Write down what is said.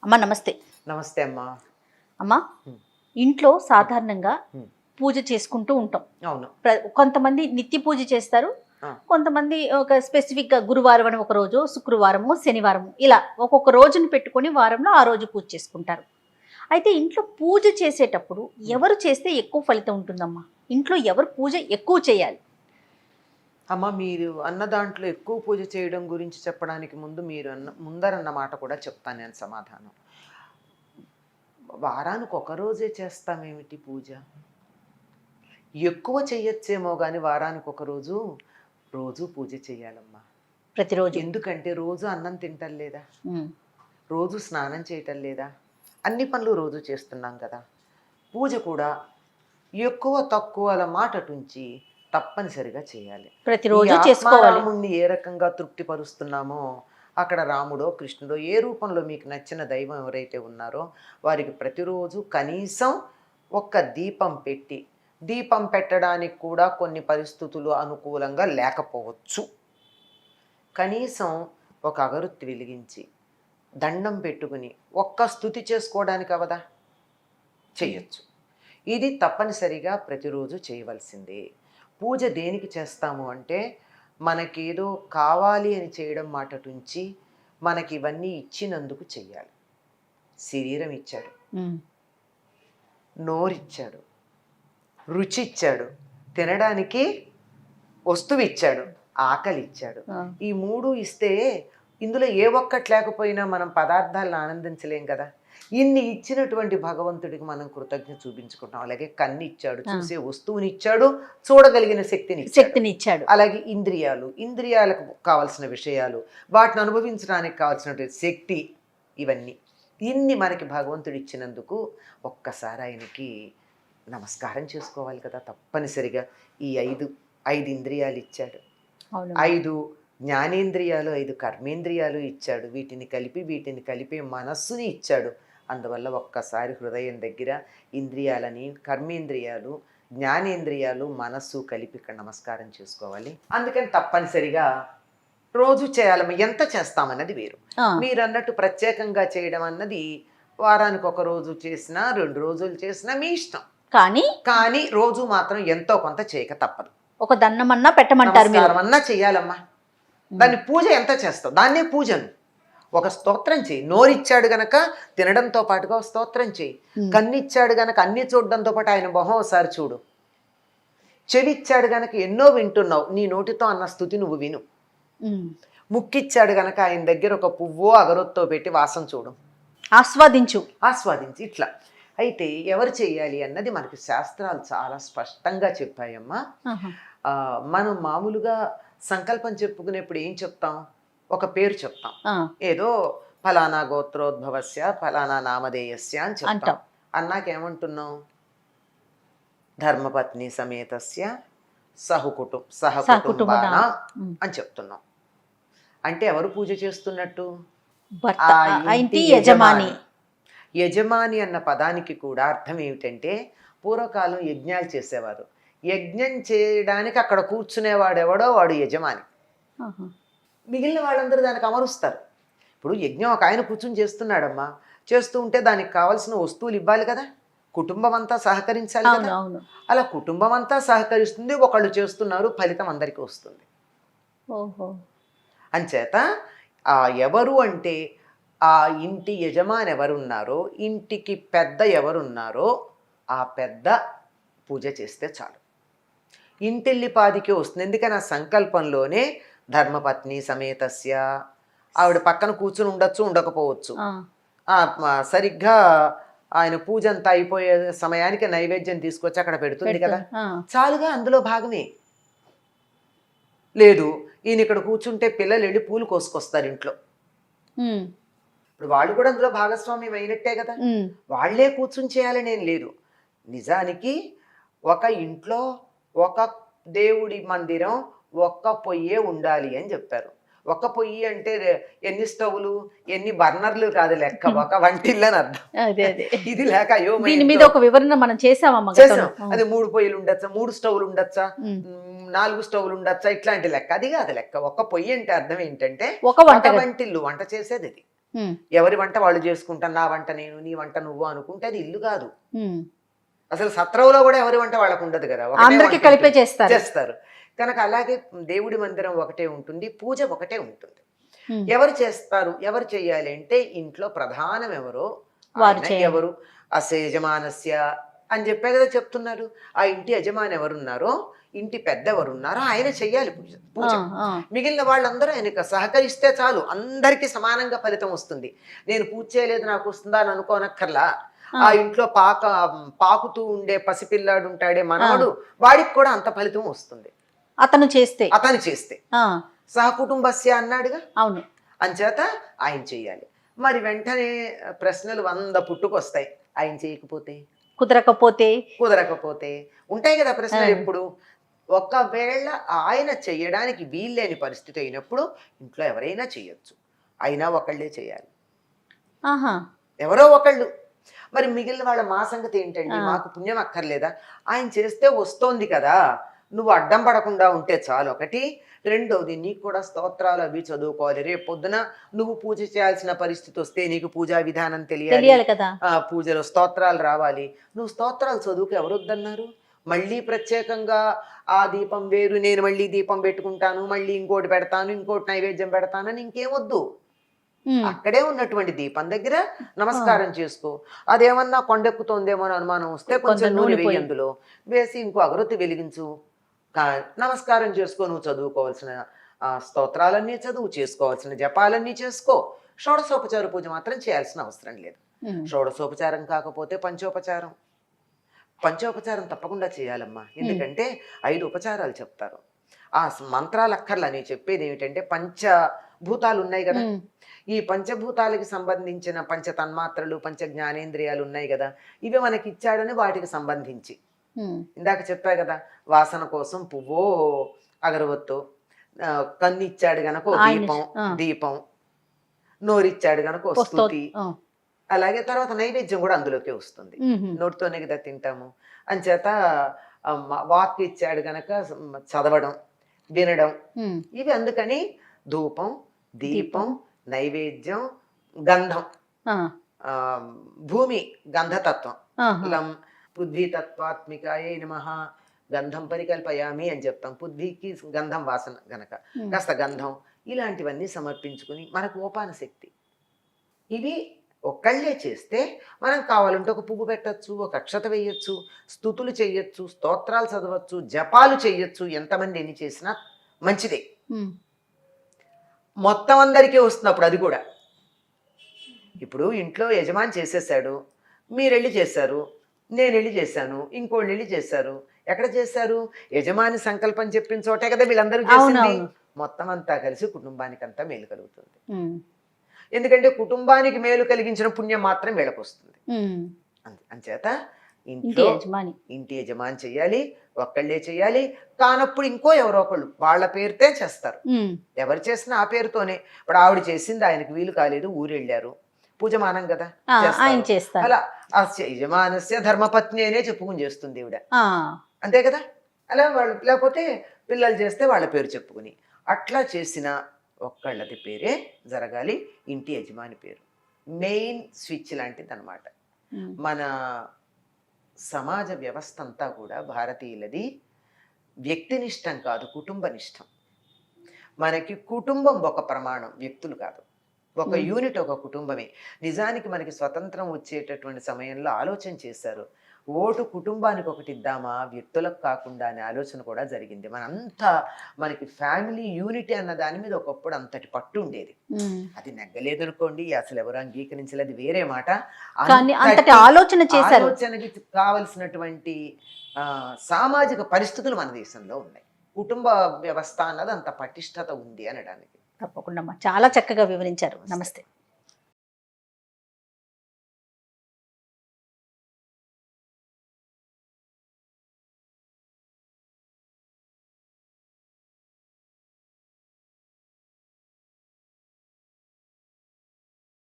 అమ్మా నమస్తే. నమస్తే అమ్మా. అమ్మా, ఇంట్లో సాధారణంగా పూజ చేసుకుంటూ ఉంటాం. అవును. కొంతమంది నిత్య పూజ చేస్తారు, కొంతమంది ఒక స్పెసిఫిక్గా గురువారం అని ఒక రోజు, శుక్రవారము, శనివారము ఇలా ఒక్కొక్క రోజును పెట్టుకొని వారంలో ఆ రోజు పూజ చేసుకుంటారు. అయితే ఇంట్లో పూజ చేసేటప్పుడు ఎవరు చేస్తే ఎక్కువ ఫలితం ఉంటుందమ్మా? ఇంట్లో ఎవరు పూజ ఎక్కువ చేయాలి? అమ్మ, మీరు అన్న దాంట్లో ఎక్కువ పూజ చేయడం గురించి చెప్పడానికి ముందు మీరు ముందరన్న మాట కూడా చెప్తాను నేను సమాధానం. వారానికి ఒక రోజే చేస్తామేమిటి పూజ? ఎక్కువ చెయ్యొచ్చేమో కానీ వారానికి ఒక రోజు రోజు పూజ చేయాలమ్మా. ప్రతిరోజు. ఎందుకంటే రోజు అన్నం తింటం లేదా, రోజు స్నానం చేయటం లేదా, అన్ని పనులు రోజు చేస్తున్నాం కదా. పూజ కూడా ఎక్కువ తక్కువల మాటటుంచి తప్పనిసరిగా చేయాలి. ప్రతిరోజు చేసుకోవాలి. రాముణ్ణి ఏ రకంగా తృప్తిపరుస్తున్నామో అక్కడ రాముడో కృష్ణుడో ఏ రూపంలో మీకు నచ్చిన దైవం ఎవరైతే ఉన్నారో వారికి ప్రతిరోజు కనీసం ఒక్క దీపం పెట్టి, దీపం పెట్టడానికి కూడా కొన్ని పరిస్థితులు అనుకూలంగా లేకపోవచ్చు, కనీసం ఒక అగరొత్తి వెలిగించి దండం పెట్టుకుని ఒక్క స్తుతి చేసుకోవడానికి అవదా, చెయ్యొచ్చు. ఇది తప్పనిసరిగా ప్రతిరోజు చేయవలసిందే. పూజ దేనికి చేస్తాము అంటే మనకేదో కావాలి అని చేయడం మాటటుంచి మనకి ఇవన్నీ ఇచ్చినందుకు చెయ్యాలి. శరీరం ఇచ్చాడు, నోరిచ్చాడు, రుచి ఇచ్చాడు, తినడానికి వస్తువు ఇచ్చాడు, ఆకలి ఇచ్చాడు. ఈ మూడు ఇస్తే ఇందులో ఏ ఒక్కటి లేకపోయినా మనం పదార్థాలను ఆనందించలేం కదా. ఇన్ని ఇచ్చినటువంటి భగవంతుడికి మనం కృతజ్ఞత చూపించుకుంటాం. అలాగే కన్ను ఇచ్చాడు, చూసే వస్తువుని ఇచ్చాడు, చూడగలిగిన శక్తిని ఇచ్చాడు. అలాగే ఇంద్రియాలకు కావాల్సిన విషయాలు, వాటిని అనుభవించడానికి కావాల్సినటువంటి శక్తి, ఇన్ని మనకి భగవంతుడు ఇచ్చినందుకు ఒక్కసారి ఆయనకి నమస్కారం చేసుకోవాలి కదా తప్పనిసరిగా. ఈ ఐదు ఇంద్రియాలు ఇచ్చాడు, 5 జ్ఞానేంద్రియాలు, 5 కర్మేంద్రియాలు ఇచ్చాడు. వీటిని కలిపి మనస్సుని ఇచ్చాడు. అందువల్ల ఒక్కసారి హృదయం దగ్గర ఇంద్రియాలని, కర్మేంద్రియాలు, జ్ఞానేంద్రియాలు, మనస్సు కలిపి ఇక్కడ నమస్కారం చేసుకోవాలి. అందుకని తప్పనిసరిగా రోజు చేయాలమ్మా. ఎంత చేస్తామన్నది వేరు. మీరు అన్నట్టు ప్రత్యేకంగా చేయడం అన్నది వారానికి ఒక రోజు చేసినా 2 రోజులు చేసినా మీ ఇష్టం. కానీ రోజు మాత్రం ఎంతో కొంత చేయక తప్పదు. ఒక దండమన్నా పెట్టమంటారు, అన్నా చెయ్యాలమ్మా. దాన్ని పూజ ఎంత చేస్తావు దాన్నే పూజను. ఒక స్తోత్రం చేయి. నోరిచ్చాడు గనక తినడంతో పాటుగా స్తోత్రం చేయి. కన్నిచ్చాడు గనక అన్ని చూడడంతో పాటు ఆయన మొహం ఒకసారి చూడు. చెవిచ్చాడు గనక ఎన్నో వింటున్నావు, నీ నోటితో అన్న స్తుతి నువ్వు విను. ముక్కిచ్చాడు గనక ఆయన దగ్గర ఒక పువ్వో అగరొత్తో పెట్టి వాసన చూడు, ఆస్వాదించు. ఇట్లా అయితే ఎవరు చెయ్యాలి అన్నది మనకి శాస్త్రాలు చాలా స్పష్టంగా చెప్పాయమ్మా. మనం మామూలుగా సంకల్పం చెప్పుకునేప్పుడు ఏం చెప్తాం? ఒక పేరు చెప్తాం. ఏదో ఫలానా గోత్రోద్భవస్య ఫలానా నామధేయస్య అని చెప్తాం. అన్నాకేమంటున్నాం? ధర్మపత్ని సమేతస్య సహకుటుంబాన అని చెప్తున్నాం. అంటే ఎవరు పూజ చేస్తున్నట్టు? యజమాని అన్న పదానికి కూడా అర్థం ఏమిటంటే, పూర్వకాలం యజ్ఞాలు చేసేవారు. యజ్ఞం చేయడానికి అక్కడ కూర్చునేవాడెవడో వాడు యజమాని. మిగిలిన వాళ్ళందరూ దానికి అమరుస్తారు. ఇప్పుడు యజ్ఞం ఒక ఆయన కూర్చుని చేస్తున్నాడమ్మా, చేస్తూ ఉంటే దానికి కావాల్సిన వస్తువులు ఇవ్వాలి కదా, కుటుంబం అంతా సహకరించాలి కదా. అలా కుటుంబం అంతా సహకరిస్తుంది, ఒకళ్ళు చేస్తున్నారు, ఫలితం అందరికీ వస్తుంది. అంచేత ఎవరు అంటే ఆ ఇంటి యజమాని ఎవరున్నారో, ఇంటికి పెద్ద ఎవరున్నారో ఆ పెద్ద పూజ చేస్తే చాలు. ఇంటిల్లిపాదికి వస్తుంది. ఎందుకని ఆ సంకల్పంలోనే ధర్మపత్ని సమేతస్య, ఆవిడ పక్కన కూర్చుని ఉండొచ్చు, ఉండకపోవచ్చు. సరిగ్గా ఆయన పూజ అంతా అయిపోయే సమయానికి నైవేద్యం తీసుకొచ్చి అక్కడ పెడుతుంది కదా, చాలుగా, అందులో భాగమే. లేదు ఈయన ఇక్కడ కూర్చుంటే పిల్లలు వెళ్ళి పూలు కోసుకొస్తారు ఇంట్లో, ఇప్పుడు వాళ్ళు కూడా అందులో భాగస్వామ్యం అయినట్టే కదా. వాళ్లే కూర్చుని చేయాలని ఏం లేదు. నిజానికి ఒక ఇంట్లో ఒక దేవుడి మందిరం ఒక్క పొయ్యే ఉండాలి అని చెప్పారు. ఒక్క పొయ్యి అంటే ఎన్ని స్టవ్లు, ఎన్ని బర్నర్లు కాదు లెక్క, ఒక వంటిల్లు అని అర్థం. ఇది లేక అయ్యో దీని మీద ఒక వివరణ మనం చేసాం. అది 3 పొయ్యిలు ఉండొచ్చా, 3 స్టవ్లు ఉండొచ్చా, 4 స్టవ్లు ఉండొచ్చా, ఇట్లాంటి లెక్క. అది కాదు లెక్క. ఒక్క పొయ్యి అంటే అర్థం ఏంటంటే ఒక వంటిల్లు, వంట చేసేది అది. ఎవరి వంట వాళ్ళు చేసుకుంటాను, నా వంట నేను, నీ వంట నువ్వు అనుకుంటే అది ఇల్లు కాదు. అసలు సత్రంలో కూడా ఎవరి వంట వాళ్ళకు ఉండదు కదా, అందరికి కలిపే చేస్తారు. కనుక అలాగే దేవుడి మందిరం ఒకటే ఉంటుంది, పూజ ఒకటే ఉంటుంది. ఎవరు చేస్తారు, ఎవరు చేయాలి అంటే ఇంట్లో ప్రధానం ఎవరో ఎవరు, అసే యజమానస్య అని చెప్పే కదా చెప్తున్నారు. ఆ ఇంటి యజమాని ఎవరున్నారో, ఇంటి పెద్ద ఎవరున్నారో ఆయన చెయ్యాలి పూజ. మిగిలిన వాళ్ళందరూ ఆయనకు సహకరిస్తే చాలు, అందరికీ సమానంగా ఫలితం వస్తుంది. నేను పూజ చేయలేదు నాకు వస్తుందా అని అనుకోనక్కర్లా. ఆ ఇంట్లో పాకుతూ ఉండే పసిపిల్లాడు ఉంటాడే మనవడు, వాడికి కూడా అంత ఫలితం వస్తుంది అతను చేస్తే. సహకుటుంబస్య అన్నాడుగా, అవును. అంచేత ఆయన చెయ్యాలి. మరి వెంటనే ప్రశ్నలు 100 పుట్టుకొస్తాయి. ఆయన చేయకపోతే, కుదరకపోతే ఉంటాయి కదా ప్రశ్నలు ఎప్పుడు. ఒకవేళ ఆయన చెయ్యడానికి వీల్లేని పరిస్థితి అయినప్పుడు ఇంట్లో ఎవరైనా చెయ్యొచ్చు, అయినా ఒకళ్ళే చేయాలి, ఎవరో ఒకళ్ళు. మరి మిగిలిన వాళ్ళ మా సంగతి ఏంటండి, మాకు పుణ్యం అక్కర్లేదా? ఆయన చేస్తే వస్తోంది కదా, నువ్వు అడ్డం పడకుండా ఉంటే చాలు. ఒకటి. రెండోది, నీకు కూడా స్తోత్రాలు అవి చదువుకోవాలి. రేపు పొద్దున నువ్వు పూజ చేయాల్సిన పరిస్థితి వస్తే నీకు పూజా విధానం తెలియాలి కదా, పూజలో స్తోత్రాలు రావాలి. నువ్వు స్తోత్రాలు చదువుకు ఎవరు వద్దన్నారు? మళ్ళీ ప్రత్యేకంగా ఆ దీపం వేరు, నేను మళ్ళీ దీపం పెట్టుకుంటాను, మళ్ళీ ఇంకోటి పెడతాను, ఇంకోటి నైవేద్యం పెడతానని ఇంకేమొద్దు. అక్కడే ఉన్నటువంటి దీపం దగ్గర నమస్కారం చేసుకో. అదేమన్నా కొండెక్కుతోందేమో అని అనుమానం వస్తే కొంచెం నూనె వేయి, అందులో వేసి ఇంకో అగరొత్తి వెలిగించు, నమస్కారం చేసుకో. నువ్వు చదువుకోవాల్సిన స్తోత్రాలన్నీ చదువు, చేసుకోవాల్సిన జపాలన్నీ చేసుకో. షోడశోపచార పూజ మాత్రం చేయాల్సిన అవసరం లేదు. షోడశోపచారం కాకపోతే పంచోపచారం తప్పకుండా చేయాలమ్మా. ఎందుకంటే 5 ఉపచారాలు చెప్తారు. ఆ మంత్రాలు అక్కర్లా. నేను చెప్పేది ఏమిటంటే, పంచభూతాలు ఉన్నాయి కదా, ఈ పంచభూతాలకి సంబంధించిన పంచ తన్మాత్రలు, పంచ జ్ఞానేంద్రియాలు ఉన్నాయి కదా, ఇవి మనకి ఇచ్చాడని వాటికి సంబంధించి ఇందాక చెప్పా కదా, వాసన కోసం పువ్వో అగరవత్తో, కన్ను ఇచ్చాడు గనక దీపం, నోరిచ్చాడు గనక స్తుతి, అలాగే తర్వాత నైవేద్యం కూడా అందులోకి వస్తుంది. నోటితోనే కదా తింటాము. అంచేత వాక్ ఇచ్చాడు గనక చదవడం, వినడం, ఇవి. అందుకని ధూపం, దీపం, నైవేద్యం, గంధం, భూమి గంధతత్వం, లం పృథ్వీతత్వాత్మికాయే నమః గంధం పరికల్పయామి అని చెప్తాం. పృథ్వీకి గంధం వాసన గనక కాస్త గంధం, ఇలాంటివన్నీ సమర్పించుకుని మనకు ఓపాన శక్తి. ఇవి ఒక్కళ్ళే చేస్తే మనం కావాలంటే ఒక పువ్వు పెట్టచ్చు, ఒక అక్షత వేయచ్చు, స్తుతులు చెయ్యొచ్చు, స్తోత్రాలు చదవచ్చు, జపాలు చెయ్యొచ్చు. ఎంతమంది ఎన్ని చేసినా మంచిదే. మొత్తం అందరికీ వస్తున్నప్పుడు అది కూడా. ఇప్పుడు ఇంట్లో యజమాని చేసేసాడు, మీరెళ్ళి చేశారు, నేను వెళ్ళి చేశాను, ఇంకోళ్ళు వెళ్ళి చేశారు. ఎక్కడ చేశారు? యజమాని సంకల్పం చెప్పిన చోటే కదా వీళ్ళందరూ చేసింది. మొత్తం అంతా కలిసి కుటుంబానికి అంతా మేలు కలుగుతుంది. ఎందుకంటే కుటుంబానికి మేలు కలిగించిన పుణ్యం మాత్రం వీళ్ళకి వస్తుంది. అంచేత ఇంటి యజమాని చెయ్యాలి, ఒక్కళ్ళే చెయ్యాలి. కానప్పుడు ఇంకో ఎవరో ఒకళ్ళు వాళ్ళ పేరుతే చేస్తారు. ఎవరు చేసినా ఆ పేరుతోనే. ఇప్పుడు ఆవిడ చేసింది ఆయనకు వీలు కాలేదు, ఊరెళ్ళారు, పూజమానం కదా, అలా యజమానస్య ధర్మపత్ని అనే చెప్పుకుని చేస్తుంది ఈవిడ, అంతే కదా. అలా వాళ్ళు, లేకపోతే పిల్లలు చేస్తే వాళ్ళ పేరు చెప్పుకుని, అట్లా చేసిన ఒక్కళ్ళది పేరే జరగాలి. ఇంటి యజమాని పేరు మెయిన్ స్విచ్ లాంటిది అనమాట. మన సమాజ వ్యవస్థ అంతా కూడా భారతీయులది వ్యక్తినిష్టం కాదు, కుటుంబనిష్టం. మనకి కుటుంబం ఒక ప్రమాణం, వ్యక్తులు కాదు. ఒక యూనిట్, ఒక కుటుంబమే. నిజానికి మనకి స్వతంత్రం వచ్చేటటువంటి సమయంలో ఆలోచన చేశారు, ఓటు కుటుంబానికి ఒకటి ఇద్దామా, వ్యక్తులకు కాకుండా అనే ఆలోచన కూడా జరిగింది. మనంతా మనకి ఫ్యామిలీ యూనిటీ అన్న దాని మీద ఒకప్పుడు అంతటి పట్టు ఉండేది. అది నెగ్గలేదు అనుకోండి, అసలు ఎవరు అంగీకరించలేదు, వేరే మాట. ఆలోచనకి కావలసినటువంటి సామాజిక పరిస్థితులు మన దేశంలో ఉన్నాయి. కుటుంబ వ్యవస్థ అన్నది అంత పటిష్టత ఉంది అనడానికి. తప్పకుండా చాలా చక్కగా వివరించారు. నమస్తే.